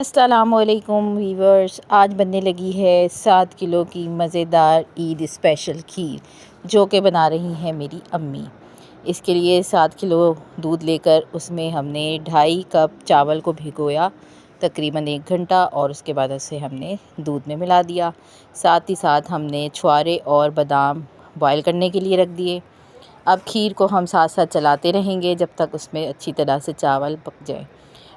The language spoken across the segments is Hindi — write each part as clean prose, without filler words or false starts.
अस्सलामुअलैकुम वीवर्स। आज बनने लगी है 7 किलो की मज़ेदार ईद स्पेशल खीर जो कि बना रही हैं मेरी अम्मी। इसके लिए 7 किलो दूध लेकर उसमें हमने 2.5 कप चावल को भिगोया तकरीबन 1 घंटा और उसके बाद उसे हमने दूध में मिला दिया। साथ ही साथ हमने छुआरे और बादाम बॉयल करने के लिए रख दिए। अब खीर को हम साथ साथ चलाते रहेंगे जब तक उसमें अच्छी तरह से चावल पक जाए।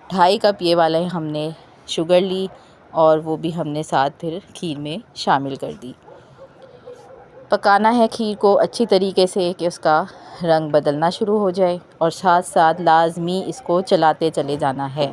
2.5 कप ये वाले हमने शुगर ली और वो भी हमने साथ फिर खीर में शामिल कर दी। पकाना है खीर को अच्छी तरीके से कि उसका रंग बदलना शुरू हो जाए और साथ साथ लाजमी इसको चलाते चले जाना है।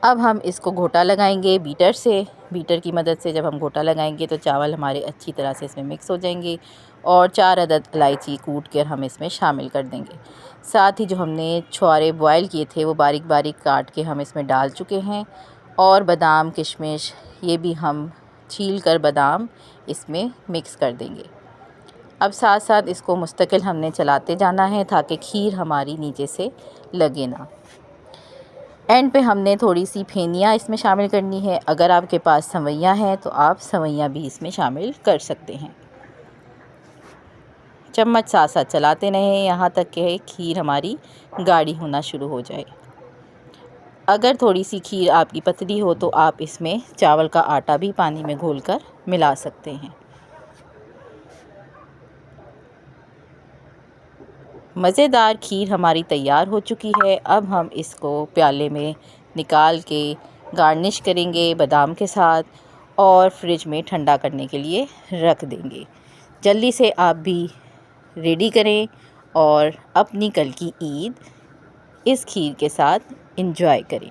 अब हम इसको घोटा लगाएंगे बीटर से। बीटर की मदद से जब हम घोटा लगाएंगे तो चावल हमारे अच्छी तरह से इसमें मिक्स हो जाएंगे और 4 अदद इलायची कूट कर हम इसमें शामिल कर देंगे। साथ ही जो हमने छुआरे बॉयल किए थे वो बारीक बारीक काट के हम इसमें डाल चुके हैं और बादाम किशमिश ये भी हम छील कर बादाम इसमें मिक्स कर देंगे। अब साथ साथ इसको मुस्तकिल हमने चलाते जाना है ताकि खीर हमारी नीचे से लगे ना। एंड पे हमने थोड़ी सी फेनिया इसमें शामिल करनी है। अगर आपके पास सवैयाँ हैं तो आप सवैयाँ भी इसमें शामिल कर सकते हैं। चम्मच साथ साथ चलाते रहें यहाँ तक कि खीर हमारी गाढ़ी होना शुरू हो जाए। अगर थोड़ी सी खीर आपकी पतली हो तो आप इसमें चावल का आटा भी पानी में घोलकर मिला सकते हैं। मज़ेदार खीर हमारी तैयार हो चुकी है। अब हम इसको प्याले में निकाल के गार्निश करेंगे बादाम के साथ और फ्रिज में ठंडा करने के लिए रख देंगे। जल्दी से आप भी रेडी करें और अपनी कल की ईद इस खीर के साथ एंजॉय करें।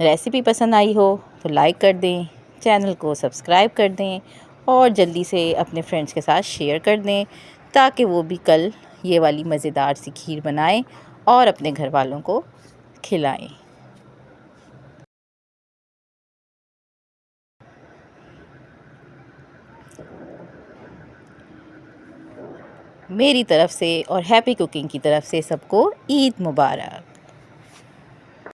रेसिपी पसंद आई हो तो लाइक कर दें, चैनल को सब्सक्राइब कर दें और जल्दी से अपने फ्रेंड्स के साथ शेयर कर दें ताकि वो भी कल ये वाली मज़ेदार सी खीर बनाएं और अपने घर वालों को खिलाएं। मेरी तरफ़ से और हैप्पी कुकिंग की तरफ़ से सबको ईद मुबारक।